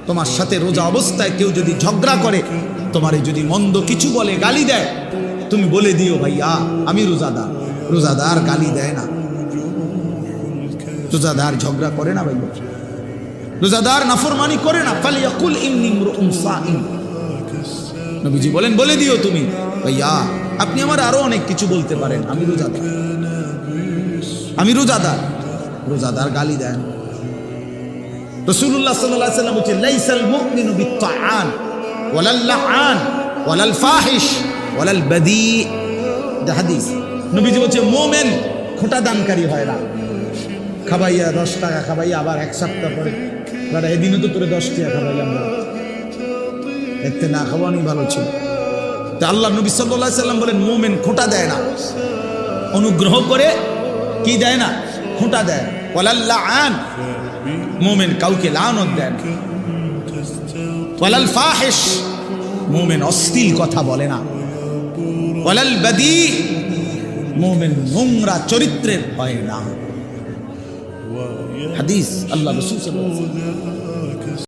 তোমার সাথে রোজা অবস্থায় কেউ যদি ঝগড়া করে, তোমারে যদি মন্দ কিছু বলে, গালি দেয়, তুমি বলে দিও ভাইয়া আমি রোজাদার। রোজাদার গালি দেয় না, রোজাদার ঝগড়া করে না ভাইয়া, রোজাদার নাফরমানি করে না। ফালিয়াকুল ইন্নী ইমরুউন সাইম। নবীজি বলেন বলে দিও তুমি ভাইয়া আপনি আমার আরো অনেক কিছু বলতে পারেন, আমি রোজাদার, আমি রোজাদার। রোজাদার গালি দেন। রাসূলুল্লাহ সাল্লাল্লাহু আলাইহি ওয়াসাল্লাম বলেন লাইসাল মুমিনু বিত্তাআন ওয়ালাল লাআন ওয়ালাল ফাহিশ ওয়ালাল বাদী। এটা হাদিস। নবীজি বলেন মুমিন খোঁটা দানকারী হয় না। খাবাইয়া 10 টাকা খাবাইয়া আবার এক সপ্তাহ পরে দাদা এদিনও তো তোরে 10 টাকা খাবাইলাম, এতে না খাওয়ানি ভালো ছিল। তা আল্লাহ নবী সাল্লাল্লাহু আলাইহি ওয়াসাল্লাম বলেন মুমিন খোঁটা দেয় না, অনুগ্রহ করে কি দেয় না, খোঁটা দেয়। ওয়ালাল লাআন, মুমিন কাউকে লানত দেয় না। ওয়ালাল ফাহিশ, মুমিন অশ্লীল কথা বলে না। ওয়ালাল বাদী, মুমিন নোংরা চরিত্রের হয় না। হাদিস আল্লাহ রাসূল সাল্লাল্লাহু আলাইহি ওয়াসাল্লাম।